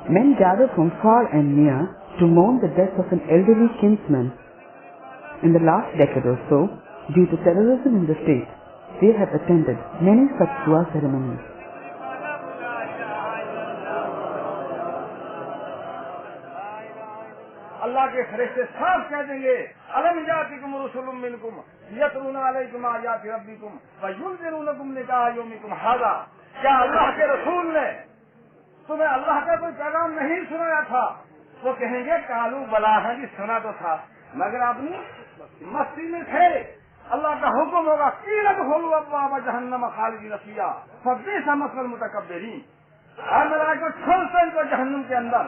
Men gather from far and near to mourn the death of an elderly kinsman. In the last decade or so, due to terrorism in the state, they have attended many such dua ceremonies. اللہ کے فرشتے صاف کہہ دیں گے الم یاتکم رسل منکم یتلون علیکم آیات ربکم وینذرونکم لقاء یومکم ھذا. کیا اللہ کے رسول نے تمہیں اللہ کا کوئی پیغام نہیں سنایا تھا؟ وہ کہیں گے کالو بلا ہے جی سنا تو تھا مگر اپنی مستی میں تھے. اللہ کا حکم ہوگا قیل ادخلوا ابواب جہنم خالدین فیہا فبئس مثوى المتکبرین. ہر ملائکہ کو چھوڑتے ان کو جہنم کے اندر.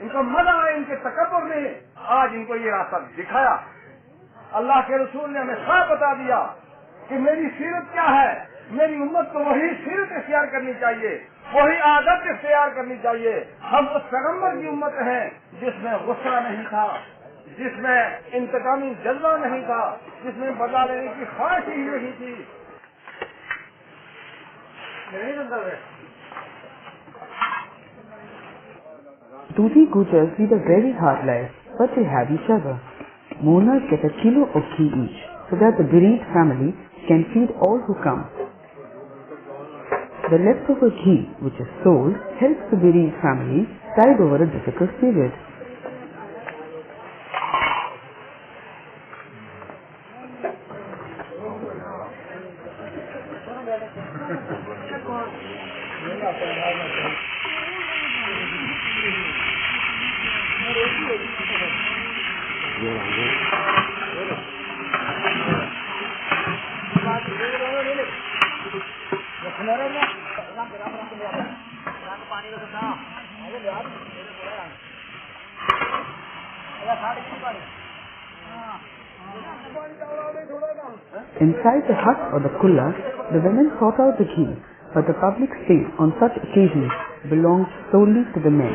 ان کو مزہ آئے ان کے تکبر نے آج ان کو یہ راستہ دکھایا. اللہ کے رسول نے ہمیں صاف بتا دیا کہ میری سیرت کیا ہے. میری امت کو وہی سیرت اختیار کرنی چاہیے, وہی عادت اختیار کرنی چاہیے. ہم اس پیغمبر کی امت ہیں جس میں غصہ نہیں تھا, جس میں انتقامی جذبہ نہیں تھا, جس میں بدلہ لینے کی خواہش ہی نہیں تھی. Doodhi Gujjars lead a very hard life, but they have each other. Mourners get a kilo of ghee each, so that the bereaved family can feed all who come. The leftover ghee, which is sold, helps the bereaved family tide over a difficult period. Inside the hut or the kulla, the women sort out the ghee, but the public space on such occasions belongs solely to the men.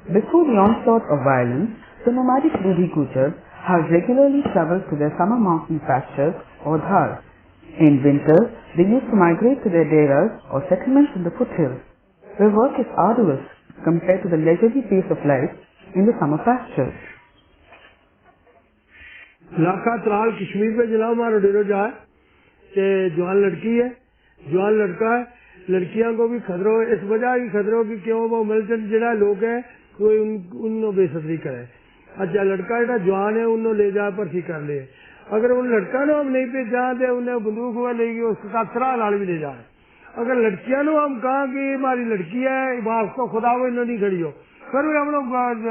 Before the onslaught of violence, the nomadic Doodhi Gujjars have regularly travelled to their summer mountain pastures or dhars. In winter, they used to migrate to their deras or settlements in the foothills, where work is arduous compared to the leisurely pace of life in the summer pastures. علاقہ ترال کشمیر پہ ضلع ہمارا ڈیرو جا ہے کہ جوان لڑکی ہے, جوان لڑکا ہے. لڑکیاں کو بھی خطروں, اس وجہ کی خطروں کی کیوں وہ ملٹن جڑا لوگ ہیں وہ انہوں بے ستری کرے. اچھا لڑکا جڑا جوان ہے انہوں لے جا پرسی کر لے. اگر ان لڑکا نو ہم نہیں بھیجا تو انہیں بندوق ہوا لے گی, اس کا سرا لال بھی لے جائے. اگر لڑکیاں نو ہم کہاں کہ ہماری لڑکی ہے اس کو خدا وہ انہوں نہیں کھڑی ہو, پھر ہم لوگ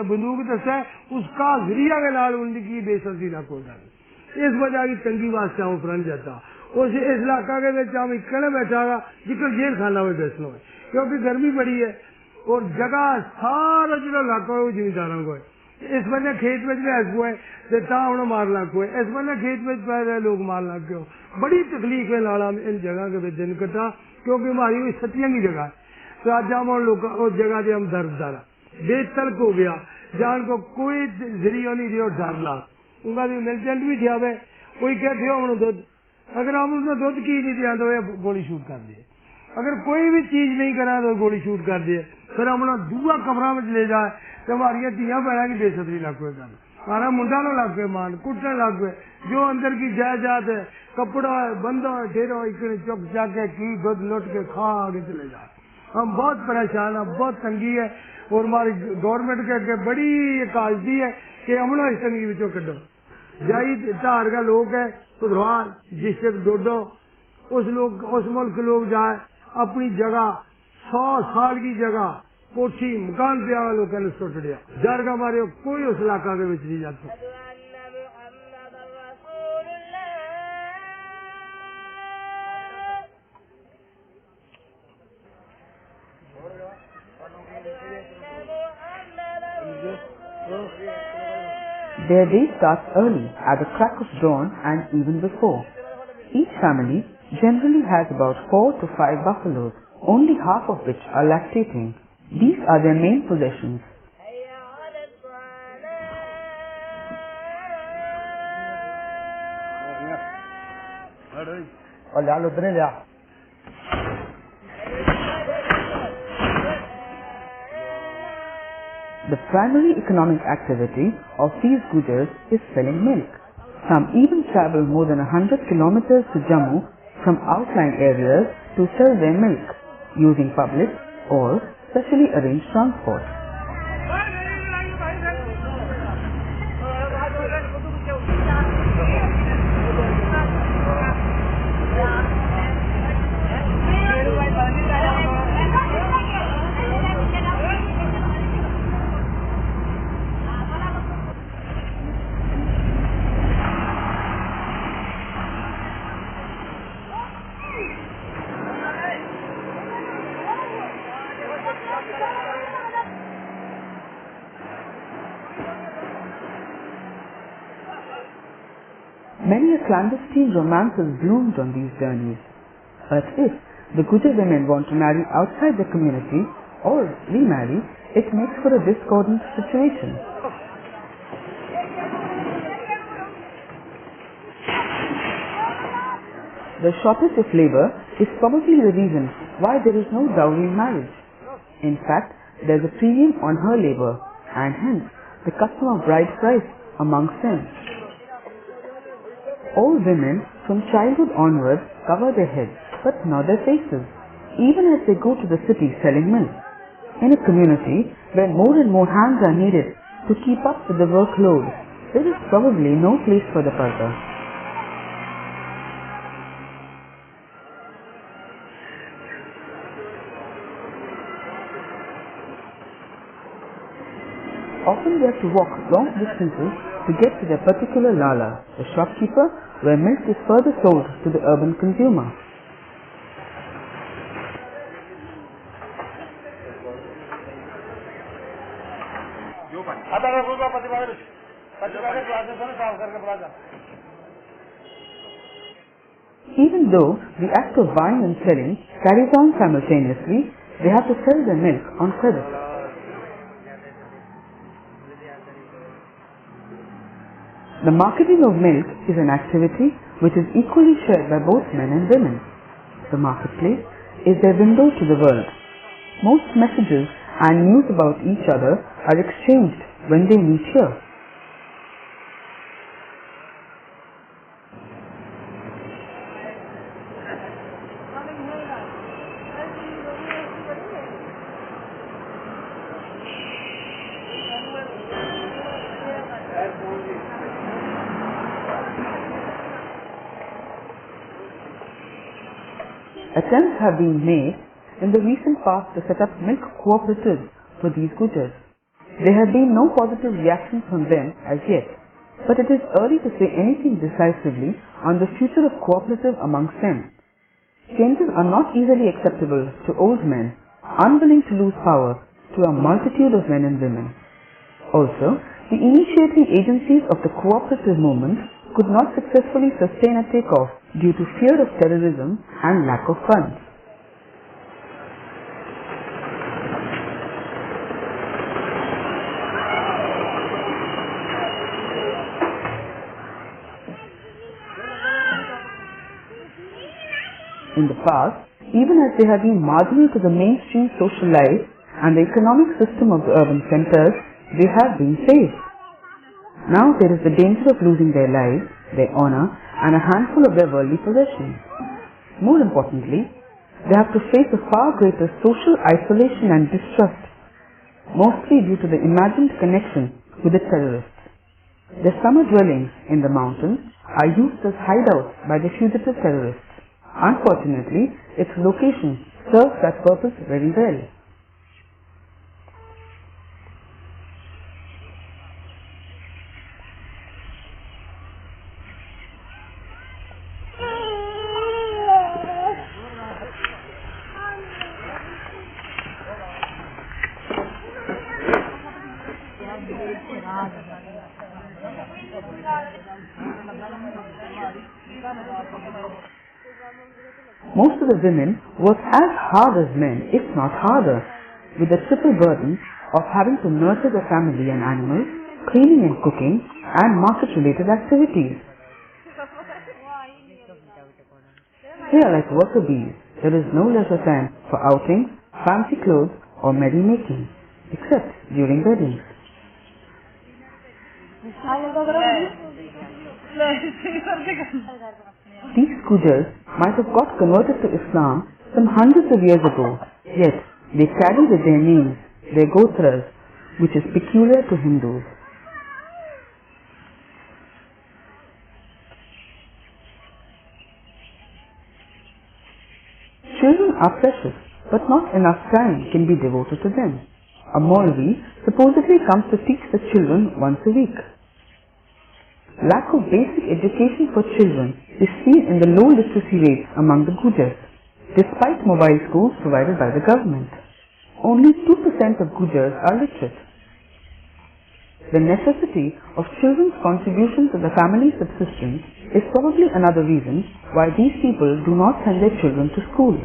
بندوق دستا ہے اس کا ذریعہ کے لال ان کی بے ستری نہ کھول ڈالی. اس وجہ کی تنگی واسطے ہوں فرنٹ جاتا. اس علاقہ کے ہم اکڑے بیٹھا گا جکر جیل خانہ میں بیٹھنا ہے, کیونکہ گرمی بڑی ہے اور جگہ سارا جو علاقہ ہے وہ زمینداروں کو ہے. اس بندے کھیت میں رہس کو ہے تو مار لاگ کو ہے, اس بندے کھیت میں پہ رہے لوگ مار لاگ کے ہو. بڑی تکلیف ہے لالا ان جگہ کے دن کٹا, کیونکہ ہماری وہ ستیاں کی جگہ ہے. تو آج ہم لوگ اس جگہ سے ہم درد دارا بے تلک ہو گیا, جان کو کوئی ذریعہ نہیں دیا ڈر لا. ان کا ملٹنٹ بھی تھا کوئی کہتے ہو دھد, اگر ہم اس میں دھد کی نہیں دیا تو گولی شوٹ کر دیے. اگر کوئی بھی چیز نہیں کرا تو گولی شوٹ کر دیے. پھر ہم دوا کمرہ میں لے جائے تو ہماری دیا بہن کی بے ستری لگ پہ کر, ہمارا منڈا نو لگ پہ مان کٹنے لگ پہ. جو اندر کی جائیداد ہے کپڑا ہے بندہ ہے ڈھیرو چک چا کے کی دودھ لوٹ کے کھا آگے چلے جائے. ہم بہت پریشان ہیں, بہت تنگی ہے, اور ہماری گورنمنٹ کے اگے بڑی کاجدی ہے کہ ہم اس تنگی بچوں کڈو. جائی دھار کا لوگ ہے پدوار ڈسٹرکٹ ڈوڈو, اس ملک لوگ جائے اپنی جگہ 100 سال کی جگہ کوٹھی مکان پہ آ لوگوں نے سٹ دیا. ڈر کا مارے کوئی اس علاقہ کے نہیں جاتا. Their day starts early at the crack of dawn and even before. Each family generally has about 4 to 5 buffaloes, only half of which are lactating. These are their main possessions. The primary economic activity of these Gujars is selling milk. Some even travel more than 100 kilometers to Jammu from outlying areas to sell their milk using public or specially arranged transport. Many a clandestine romance has bloomed on these journeys. But if the Gujar women want to marry outside the community or remarry, it makes for a discordant situation. The shortage of labor is probably the reason why there is no dowry in marriage. In fact, there is a premium on her labor and hence the custom of bride price amongst them. All women from childhood onwards cover their heads but not their faces, even as they go to the city selling milk. In a community where more and more hands are needed to keep up with the workload, there is probably no place for the parda. Often they have to walk long distances to get to their particular lala, the shopkeeper, where milk is further sold to the urban consumer. Even though the act of buying and selling carries on simultaneously, they have to sell their milk on credit. The marketing of milk is an activity which is equally shared by both men and women. The marketplace is their window to the world. Most messages and news about each other are exchanged when they meet here. Attempts have been made in the recent past to set up milk cooperatives for these Gujars. There have been no positive reactions from them as yet, but it is early to say anything decisively on the future of cooperative amongst them. Changes are not easily acceptable to old men, unwilling to lose power to a multitude of men and women. Also, the initiating agencies of the cooperative movement could not successfully sustain a takeoff due to fear of terrorism and lack of funds. In the past, even as they have been marginal to the mainstream social life and the economic system of the urban centers, they have been saved. Now there is the danger of losing their lives, their honor, and a handful of their worldly possessions. More importantly, they have to face a far greater social isolation and distrust, mostly due to the imagined connection with the terrorists. Their summer dwellings in the mountains are used as hideouts by the fugitive terrorists. Unfortunately, its location serves that purpose very well. Most of the women work as hard as men, if not harder. with the triple burden of having to nurture the family and animals, cleaning and cooking, and market-related activities. They are like worker bees. There is no leisure time for outings, fancy clothes, or merrymaking, except during weddings. These Gujars might have got converted to Islam some hundreds of years ago, yet they carry with their names their gotras, which is peculiar to Hindus. Children are precious, but not enough time can be devoted to them. A Maulvi supposedly comes to teach the children once a week. Lack of basic education for children is seen in the low literacy rates among the Gujars, despite mobile schools provided by the government. Only 2% of Gujars are literate. The necessity of children's contribution to the family subsistence is probably another reason why these people do not send their children to school.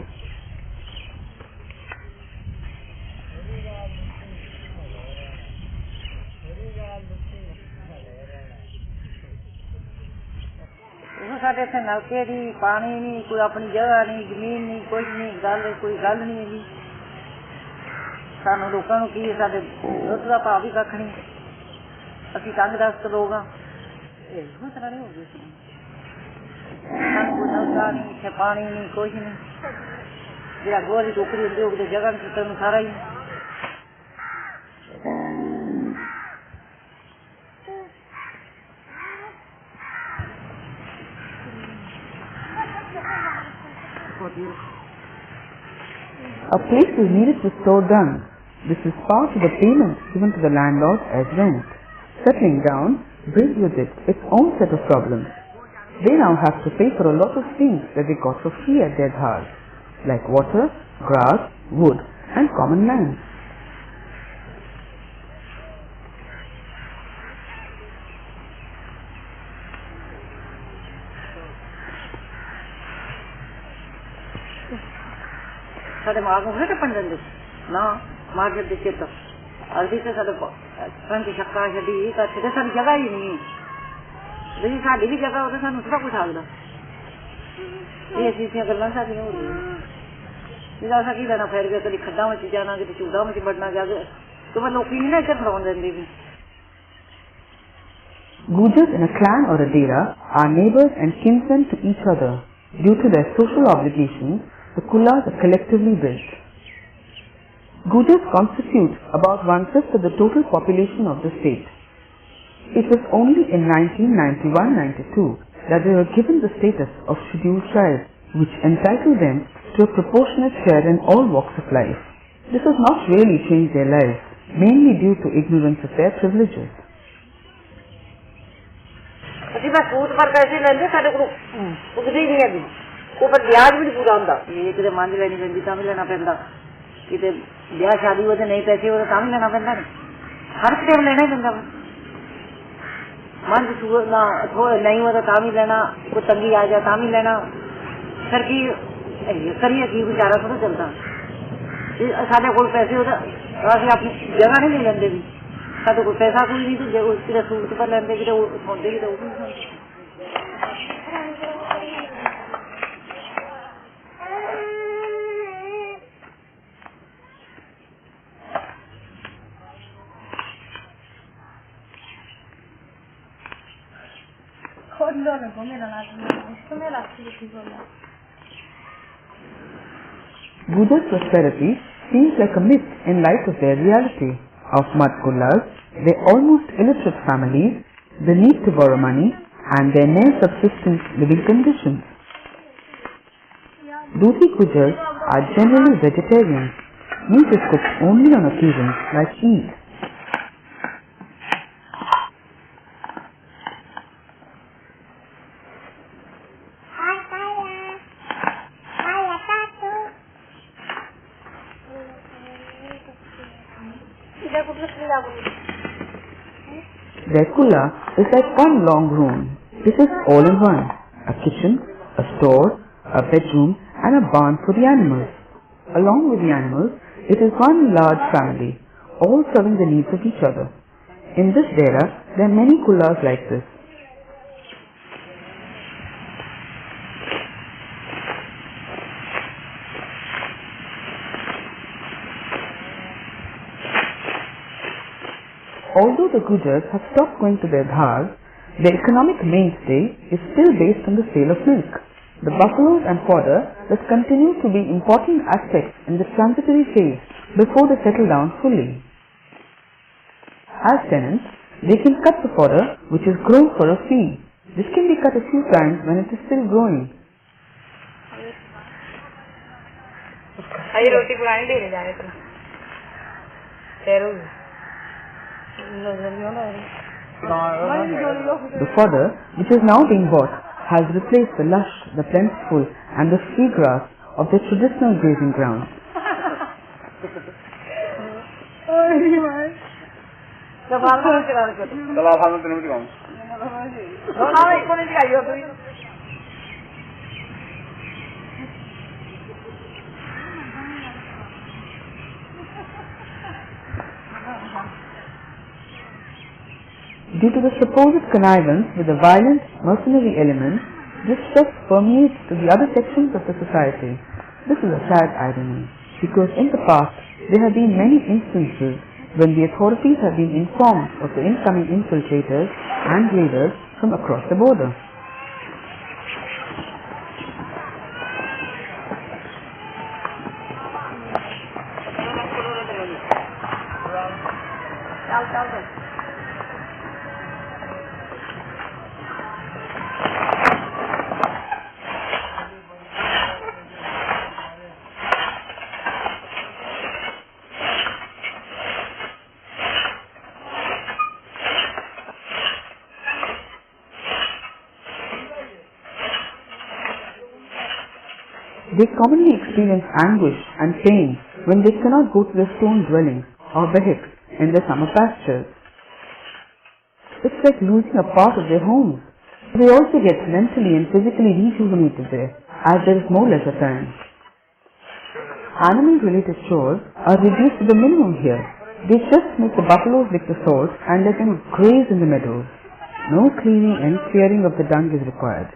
ਸਾਡੇ ਇੱਥੇ ਨਲਕੇ ਨਹੀਂ, ਪਾਣੀ ਨਹੀਂ, ਕੋਈ ਆਪਣੀ ਜਗ੍ਹਾ ਨਹੀਂ, ਜ਼ਮੀਨ ਨਹੀਂ, ਕੁਝ ਨਹੀਂ, ਕੋਈ ਗੱਲ ਨਹੀਂ ਹੈਗੀ। ਸਾਨੂੰ ਲੋਕਾਂ ਨੂੰ ਕੀ ਸਾਡੇ ਦੁੱਧ ਦਾ ਭਾਅ ਵੀ ਕੱਖ ਨਹੀਂ, ਅਸੀਂ ਤੰਗ ਦਸਤ ਲੋਕ ਹਾਂ। ਇਹੋ ਤਰ੍ਹਾਂ ਨਹੀਂ ਹੋ ਗਈ ਸਾਨੂੰ ਕੋਈ ਨਲਕਾ ਨਹੀਂ, ਇੱਥੇ ਪਾਣੀ ਨਹੀਂ, ਕੁਝ ਨਹੀਂ। ਜਿਹੜਾ ਗੋਹਾ ਦੀ ਟੋਕਰੀ ਹੁੰਦੀ ਉਹ ਜਗ੍ਹਾ ਨਹੀਂ ਤੈਨੂੰ ਸਾਰਾ ਹੀ। A place is needed to store dung. This is part of the payment given to the landlord as rent. Settling down brings with it its own set of problems. They now have to pay for a lot of things that they got for free at their dhars, like water, grass, wood, and common land. ਸਾਡੇ ਮਾਂ ਨੂੰ ਫਿਰ ਟੱਪਣ ਦਿੰਦੇ ਨਾ ਮਾਰ ਦੇ ਚੇਤਾ ਅਰਦੀ ਤੇ ਸਾਡੇ ਪੰਜ ਛੱਕਾ ਛੱਡੀ ਇਹ ਕੱਟ ਤੇ ਸਾਡੀ ਜਗ੍ਹਾ ਹੀ ਨਹੀਂ ਜਿਹੜੀ ਸਾਡੀ ਵੀ ਜਗ੍ਹਾ ਉਹ ਸਾਨੂੰ ਥੋੜਾ ਕੁਛ ਆਗਦਾ ਇਹ ਚੀਜ਼ਾਂ ਗੱਲਾਂ ਸਾਡੀਆਂ ਹੋ ਰਹੀਆਂ ਜਿਹਦਾ ਅਸਾਂ ਕੀ ਲੈਣਾ ਫੇਰ ਕੇ ਕਦੀ ਖੱਡਾਂ ਵਿੱਚ ਜਾਣਾ ਕਿਤੇ ਝੂੜਾਂ ਵਿੱਚ ਵੜਨਾ ਜਾ ਕੇ ਤੇ ਮੈਂ ਲੋਕੀ ਨਹੀਂ ਨਾ ਇੱਥੇ ਫੜਾਉਣ ਦਿੰਦੀ ਵੀ Gujars in a clan or a dera are neighbors and kinsmen to each other. Due to their social obligations, the kullas are collectively built. Gujars constitute about 1/5 of the total population of the state. It was only in 1991-92 that they were given the status of scheduled tribes, which entitled them to a proportionate share in all walks of life. This has not really changed their lives, mainly due to ignorance of their privileges. ਅਸੀਂ ਬਸ ਸੂਤ ਪਰ ਪੈਸੇ ਲੈਂਦੇ ਸਾਡੇ ਕੋਲ ਉਗਦੀ ਨਹੀਂ ਹੈਗੀ ਉਹ ਪਰ ਵਿਆਜ ਵੀ ਨਹੀਂ ਪੂਰਾ ਹੁੰਦਾ ਇਹ ਕਿਤੇ ਮੰਝ ਲੈਣੀ ਪੈਂਦੀ ਤਾਂ ਵੀ ਲੈਣਾ ਪੈਂਦਾ ਕਿਤੇ ਵਿਆਹ ਸ਼ਾਦੀ ਉਹਦੇ ਨਹੀਂ ਪੈਸੇ ਉਹਦੇ ਤਾਂ ਵੀ ਲੈਣਾ ਪੈਂਦਾ ਹਰ ਟਾਈਮ ਲੈਣਾ ਹੀ ਪੈਂਦਾ ਮੰਝ ਸੂਰ ਨਾ ਨਹੀਂ ਉਹਦਾ ਤਾਂ ਵੀ ਲੈਣਾ ਕੋਈ ਤੰਗੀ ਆ ਜਾ ਤਾਂ ਵੀ ਲੈਣਾ ਫਿਰ ਕੀ ਕਰੀਏ ਕੀ ਵਿਚਾਰਾ ਥੋੜਾ ਚੱਲਦਾ ਸਾਡੇ ਕੋਲ ਪੈਸੇ ਉਹਦਾ ਅਸੀਂ ਆਪਣੀ ਜਗ੍ਹਾ ਨਹੀਂ ਲੈਂਦੇ ਵੀ ਸਾਡੇ ਕੋਲ ਪੈਸਾ ਕੋਈ ਨਹੀਂ ਤੇ ਜੇ ਉਹ ਕਿਤੇ ਸੂਟ ਪਰ ਲੈਂਦੇ ਕਿਤੇ ਉਹ ਖਾਂਦੇ ਕਿਤੇ ਉਹ ਵੀ ਨਹੀਂ Gujar's prosperity seems like a myth in light of their reality. Of mud kullas, their almost illiterate families, the need to borrow money, and their mere subsistence living conditions. Doodhi Gujjars are generally vegetarians. Meat is cooked only on occasions like Eid. Their kulla is like one long room. This is all in one. A kitchen, a store, a bedroom and a barn for the animals. Along with the animals, It is one large family, all serving the needs of each other. In this dera, there are many kullas like this. Although the Gujars have stopped going to their dhars, their economic mainstay is still based on the sale of milk. The buffaloes and fodder thus continue to be important aspects in the transitory phase before they settle down fully. As tenants, they can cut the fodder which is grown for a fee. This can be cut a few times when it is still growing. The fodder which is now being bought has replaced the lush, the plentiful and the free grass of their traditional grazing grounds. Due to the supposed connivance with the violent mercenary elements, distrust permeates to the other sections of the society. This is a sad irony, because in the past there have been many instances when the authorities have been informed of the incoming infiltrators and raiders from across the border. They commonly experience anguish and pain when they cannot go to their stone dwellings or bihaks in their summer pastures. It's like losing a part of their homes. They also get mentally and physically rejuvenated there, as there is more leisure time. Animal-related chores are reduced to the minimum here. They just make the buffaloes lick the salt and let them graze in the meadows. No cleaning and clearing of the dung is required.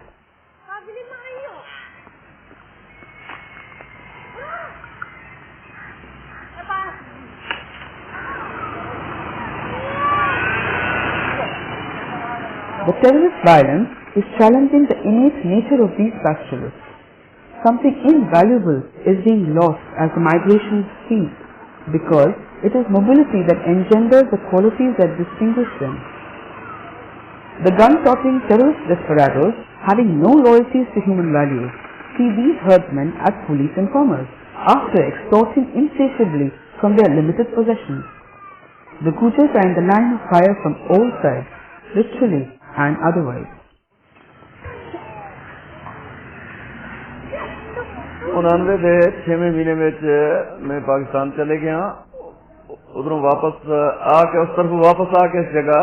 The terrorist violence is challenging the innate nature of these pastoralists. Something invaluable is being lost as the migrations cease, because it is mobility that engenders the qualities that distinguish them. The gun-toting terrorist desperados, having no loyalties to human values, see these herdsmen as police informers, after extorting insatiably from their limited possessions. The Gujars are in the line of fire from all sides, literally and otherwise. उनानवे के 6वें महीने में मैं पाकिस्तान चले गया, उधरों वापस आके उस तरफ वापस आके इस जगह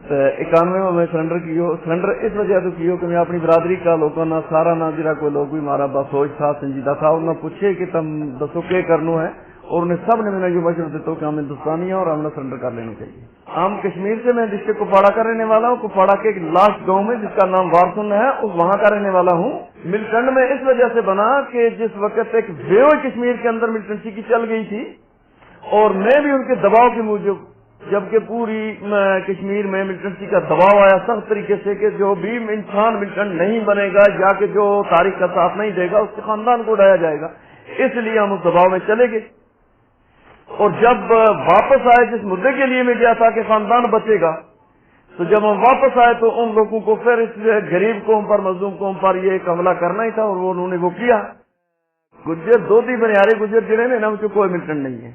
91 में मैं सरेंडर इस वजह से कियो कि मैं अपनी बरादरी का लोगों ना सारा ना जरा कोई लोग भी मारा बसोच था संजीदा था, उन्होंने पूछे कि तुम दसो क्या करना है, और उन्हें सब ने मैंने ये मशवरा देता कि हम हिंदुस्तानी हैं और हमें सरेंडर कर लेना चाहिए। हम कश्मीर से, मैं डिस्ट्रिक्ट कुपवाड़ा का रहने वाला हूँ, कुपवाड़ा के लास्ट गांव में जिसका नाम वारसुन है उस वहां का रहने वाला हूँ। मिलिटेंट में इस वजह से बना कि जिस वक्त एक वेव कश्मीर के अंदर मिलिटेंसी की चल गई थी और मैं भी उनके दबाव के मूजब, जबकि पूरी कश्मीर में मिलिटेंसी का दबाव आया सख्त तरीके से कि जो भी इंसान मिलिटेंट नहीं बनेगा या कि जो तारीख का साथ नहीं देगा उसके खानदान को उड़ाया जाएगा, इसलिए हम उस दबाव में चले गए। और जब वापस आए, जिस मुद्दे के लिए मैं गया था कि खानदान बचेगा, तो जब हम वापस आए तो उन लोगों को फिर इस गरीब कौम पर, मजलूम कौम पर ये एक हमला करना ही था और वो उन्होंने वो किया। गुज्जर दोधी बनियारे गुज्जर जिले ने इन्होंने कोई मिलिटेंट नहीं है,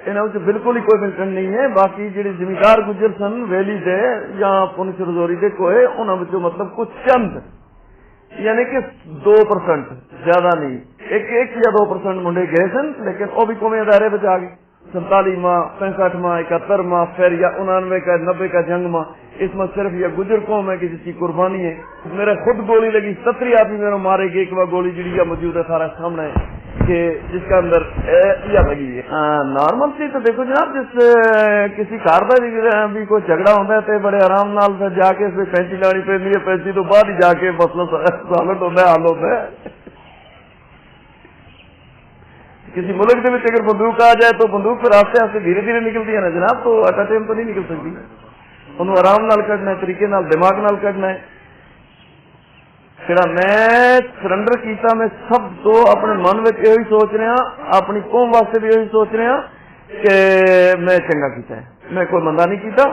इन्होंने बिल्कुल ही कोई मिलिटेंट नहीं है। बाकी जी जिमीदार गुज्जर सन वैली दे या पुंछ रजौरी दे कोई उन्होंने मतलब कुछ चंद यानी कि 2%, ज्यादा नहीं, एक या 2% मुंडे गए सन, लेकिन वो भी कौमी अदारे बच आ गए। 47 माह, 65 माह, 71 माह, फिर या 89 का 90 का जंग माह, इसमें सिर्फ यह गुजर कौम है कि जिसकी कुर्बानी है। मेरे खुद गोली लगी, 70 आदमी मेरे मारे गए, एक बार गोली जी मौजूद है सारा सामने। کہ جس کا اندر یا لگی ہے نارمل سی تو دیکھو جناب جس کسی گھر کا بھی کوئی جھگڑا ہوتا ہے تو بڑے آرام نال پھر جا کے پینچی لانی پہنتی ہے پینچی تو بعد ہی جا کے مسئلہ سالٹ ہوتا ہے حل ہوتا ہے کسی ملک کے اگر بندوق آ جائے تو بندوق پھر آستے آستے دھیرے دھیرے نکلتی ہے نا جناب تو اٹا ٹائم تو نہیں نکل سکتی انہوں آرام نال کٹنا ہے طریقے نال دماغ نال کٹنا ہے میں سرنڈر کیتا میں سب تو اپنے من میں یہ سوچ رہا اپنی قوم واسطے بھی یہی سوچ رہا کہ میں چنگا کیتا ہے میں کوئی مندا نہیں کیتا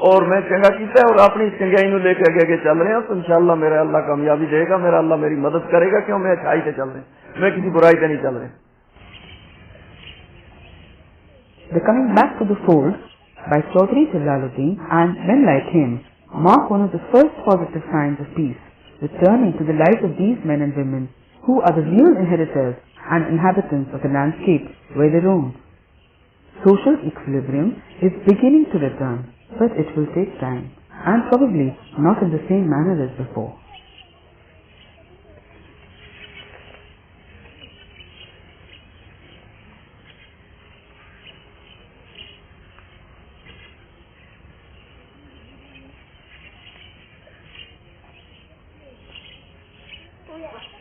اور میں چنگا کیتا ہے اور اپنی چنگائی نو لے کے آگے چل رہے ہیں تو انشاءاللہ میرا اللہ کامیابی دے گا میرا اللہ میری مدد کرے گا کیوں میں اچھائی سے چل رہے ہیں میں کسی برائی سے نہیں چل رہے. The coming back to the fold by Chaudhry Jalaluddin and men like him mark one of the first positive signs of peace, returning to the lives of these men and women who are the real inheritors and inhabitants of the landscape where they roam. Social equilibrium is beginning to return, but it will take time, and probably not in the same manner as before. Yeah.